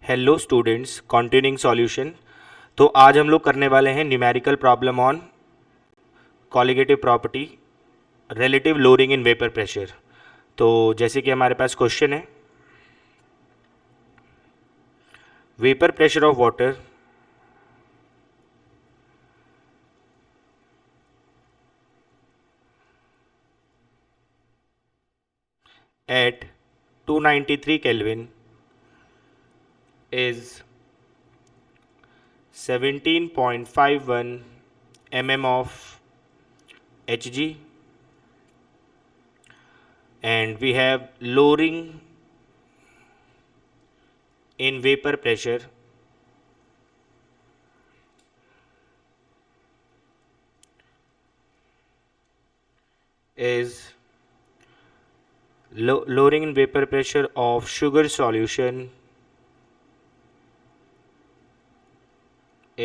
Hello students, continuing solution. तो आज हम लोग करने वाले हैं numerical problem on colligative property relative lowering in vapour pressure. तो जैसे कि हमारे पास क्वेश्चन है, vapour pressure of water at 293 kelvin is 17.51 mm of Hg, and we have lowering in vapor pressure is lowering in vapor pressure of sugar solution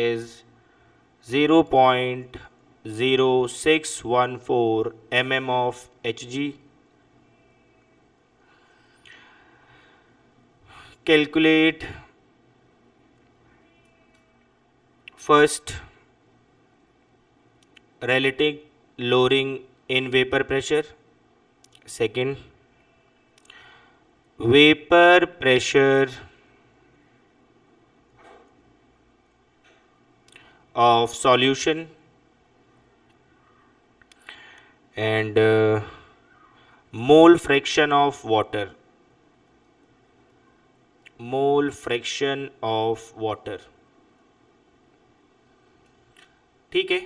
is 0.0614 mm of Hg. Calculate first relative lowering in vapor pressure, second vapor pressure of solution, and mole fraction of water, mole fraction of water। ठीक है,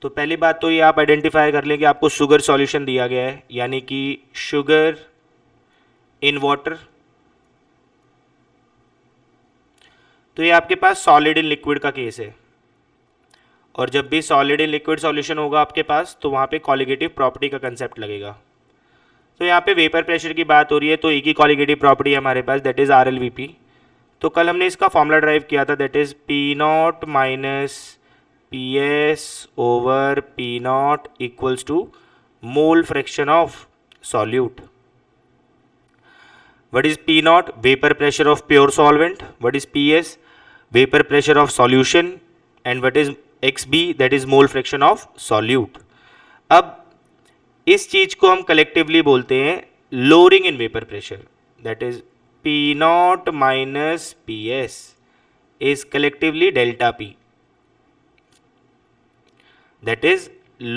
तो पहली बात तो ये आप identify कर लें कि आपको शुगर सॉल्यूशन दिया गया है, यानी कि शुगर इन वाटर। तो ये आपके पास सॉलिड इन लिक्विड का केस है, और जब भी सॉलिड इन लिक्विड सॉल्यूशन होगा आपके पास, तो वहाँ पे कॉलिगेटिव प्रॉपर्टी का कंसेप्ट लगेगा। तो यहाँ पे वेपर प्रेशर की बात हो रही है, तो एक ही कॉलिगेटिव प्रॉपर्टी है हमारे पास, दैट इज RLVP। तो कल हमने इसका फॉर्मूला ड्राइव किया था, that is P0 minus PS over P0 equals to mole fraction of solute. What is P0? Vapor pressure of pure solvent. What is PS? Vapor pressure of solution. And what is XB? That is mole fraction of solute. अब इस चीज को हम collectively बोलते हैं lowering in vapour pressure, that is P0 minus PS is collectively delta P, that is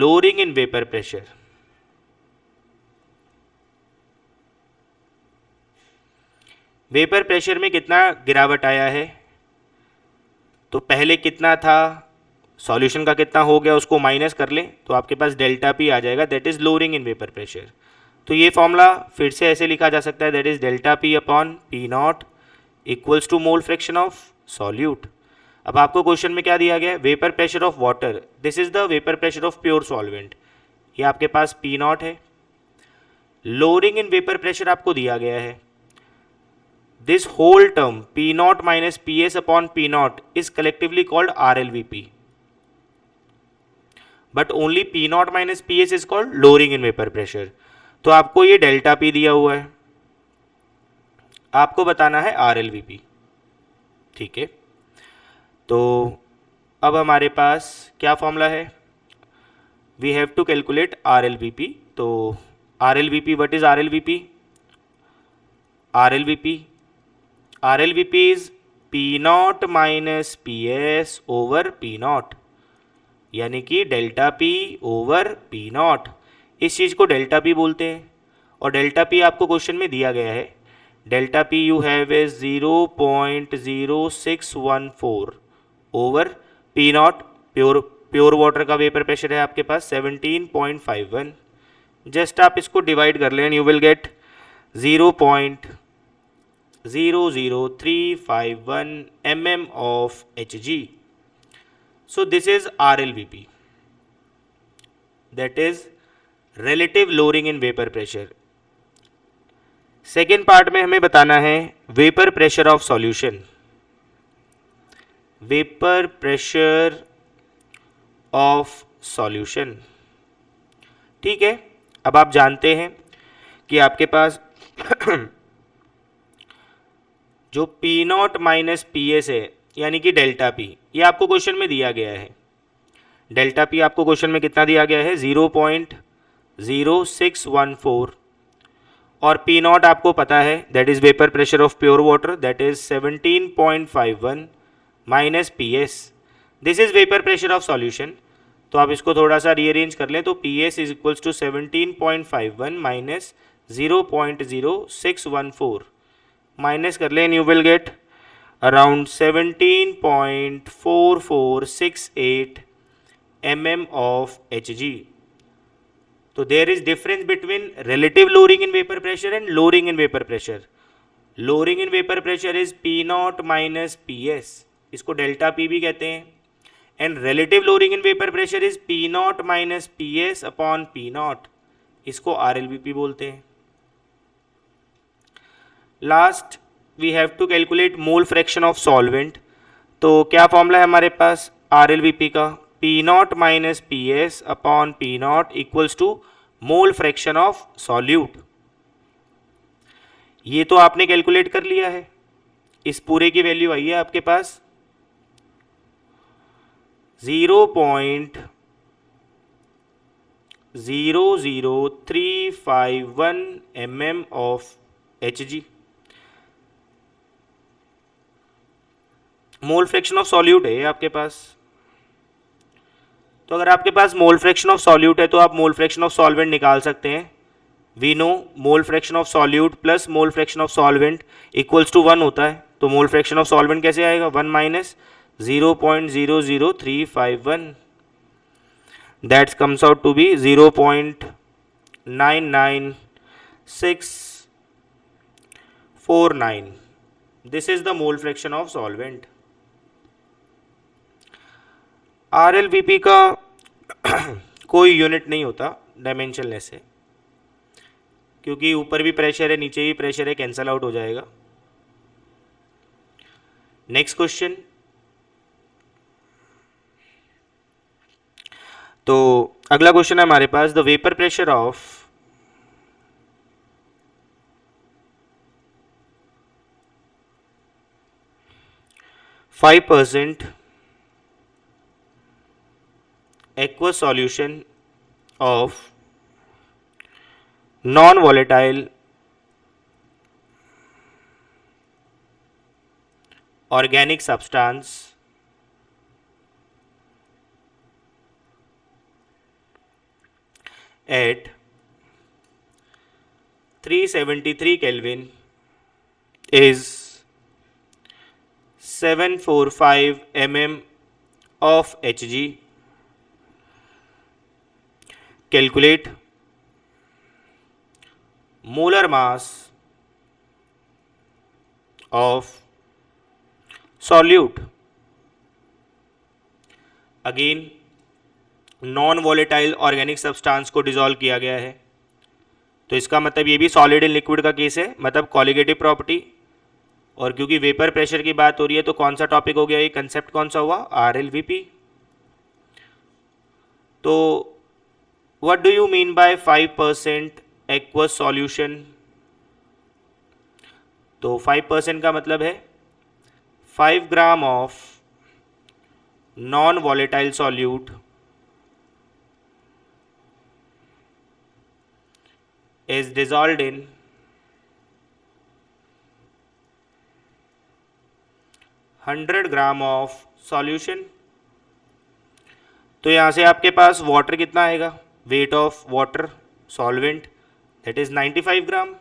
lowering in vapor pressure। Vapour pressure में कितना गिरावट आया है, तो पहले कितना था, सॉल्यूशन का कितना हो गया, उसको माइनस कर लें तो आपके पास डेल्टा पी आ जाएगा, that is lowering in vapour pressure. तो ये फॉर्मूला फिर से ऐसे लिखा जा सकता है, that is delta P upon P0 equals to mole fraction of solute. अब आपको क्वेश्चन में क्या दिया गया है, vapour pressure of water, this is the vapour pressure of pure solvent, ये आपके पास P0 है। लोअरिंग इन वेपर प्रेशर आपको दिया गया है, this whole term P0 minus PS upon P0 is collectively called RLVP, but only P0 minus PS is called lowering in vapor pressure। तो आपको ये डेल्टा P दिया हुआ है, आपको बताना है RLVP। ठीक है, तो अब हमारे पास क्या फॉर्मूला है, we have to calculate RLVP। तो RLVP, what is RLVP? RLVP is P0 minus PS over P0, यानी कि डेल्टा P ओवर P0। इस चीज़ को डेल्टा P बोलते हैं, और डेल्टा P आपको क्वेश्चन में दिया गया है, delta P you have is 0.0614 over P0। Pure water का वेपर प्रेशर है आपके पास 17.51। जस्ट आप इसको डिवाइड कर लें, you will gate 0.00351 mm of Hg। So this is RLVP, that is relative lowering in vapor pressure। Second part में हमें बताना है vapour pressure of solution, vapour pressure of solution. ठीक है, अब आप जानते हैं कि आपके पास जो P not minus P S है यानी कि डेल्टा पी, ये आपको क्वेश्चन में दिया गया है। डेल्टा पी आपको क्वेश्चन में कितना दिया गया है? 0.0614। और पी नॉट आपको पता है, that is vapour pressure of pure water, that is 17.51 minus P S, this is vapour pressure of solution. तो आप इसको थोड़ा सा रीअरेंज कर लें तो P S is equals to 17.51 minus 0.0614, minus कर लें, you will get around 17.4468 mm of Hg. So there is difference between relative lowering in vapor pressure and lowering in vapor pressure. Lowering in vapor pressure is P naught minus Ps, इसको delta P भी कहते हैं, and relative lowering in vapor pressure is P naught minus Ps upon P naught, इसको RLVP बोलते हैं। Last we have to calculate mole fraction of solvent. तो क्या formula है हमारे पास RLVP का? P not minus P S upon P nought equals to mole fraction of solute. ये तो आपने कैलकुलेट कर लिया है, इस पूरे की वैल्यू आई है आपके पास 0.00351 mm of Hg। Mole fraction of solute है आपके पास। तो अगर आपके पास मोल फ्रैक्शन ऑफ सॉल्यूट है तो आप मोल फ्रैक्शन ऑफ सॉल्वेंट निकाल सकते हैं। We know mole fraction of solute plus mole fraction of solvent equals to 1 होता है। तो मोल फ्रैक्शन ऑफ सॉल्वेंट कैसे आएगा? 1 minus 0.00351, that comes out to be 0.99649। This is the mole fraction of solvent. RLVP का कोई यूनिट नहीं होता, dimensionless है, क्योंकि ऊपर भी प्रेशर है नीचे भी प्रेशर है, कैंसल आउट हो जाएगा। Next question. तो अगला क्वेश्चन है हमारे पास, the vapour pressure of %5 aqueous solution of non-volatile organic substance at 373 Kelvin is 745 mm of Hg। Calculate molar mass of solute। Again non volatile organic substance को dissolve किया गया है, तो इसका मतलब ये भी सॉलिड इन लिक्विड का केस है, मतलब कॉलिगेटिव प्रॉपर्टी। और क्योंकि वेपर प्रेशर की बात हो रही है तो कौन सा टॉपिक हो गया, ये कंसेप्ट कौन सा हुआ? RLVP। तो what do you mean by 5% aqueous solution? तो 5% का मतलब है 5 gram of non volatile solute is dissolved in 100 gram of solution. तो यहां से आपके पास वाटर कितना आएगा? Weight of water solvent that is 95 ग्राम।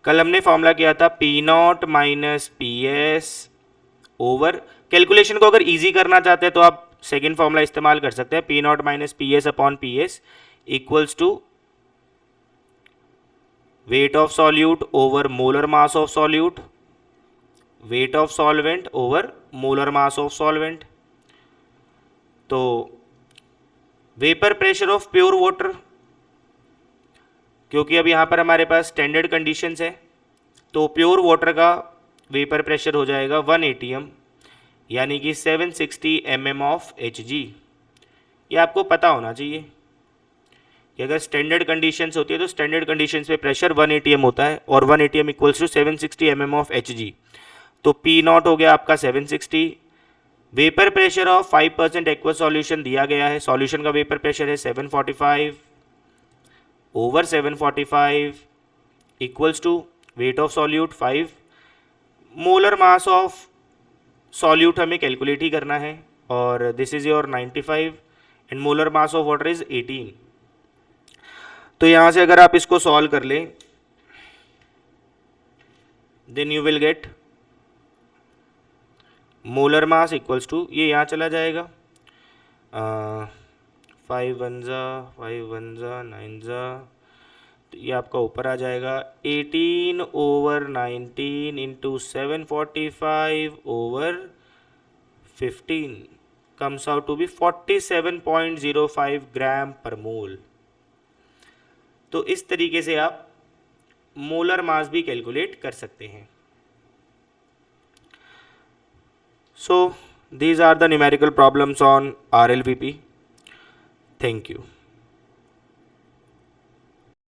कल हमने फॉर्मूला किया था P not minus P S over. Calculation को अगर इजी करना चाहते हैं तो आप सेकेंड फॉर्मूला इस्तेमाल कर सकते हैं, P not minus P S upon P S equals to weight of solute over molar mass of solute, weight of solvent over molar mass of solvent. तो vapour pressure of pure water, क्योंकि अब यहाँ पर हमारे पास standard conditions है, तो pure water का vapour pressure हो जाएगा 1 atm यानी कि 760 mm ऑफ Hg। ये आपको पता होना चाहिए, कि अगर स्टैंडर्ड कंडीशंस होती है तो स्टैंडर्ड कंडीशंस पे प्रेशर 1 atm होता है और 1 atm equals to 760 mm of Hg। तो P नॉट हो गया आपका 760। Vapour pressure of 5% aqua solution दिया गया है, सॉल्यूशन का वेपर प्रेशर है 745 over 745 equals to weight of solute 5। Molar mass of solute हमें कैलकुलेट ही करना है और this is your 95 and molar mass of water is 18। तो यहाँ से अगर आप इसको सॉल्व कर लें then you will get molar mass equals to, ये यहाँ चला जाएगा 5 1 जा 5 1 जा 9 जा, तो ये आपका ऊपर आ जाएगा 18 over 19 into 745 over 15 comes out to be 47.05 gram per mole. तो इस तरीके से आप मोलर मास भी कैलकुलेट कर सकते हैं। So these are the numerical problems on RLVP. Thank you.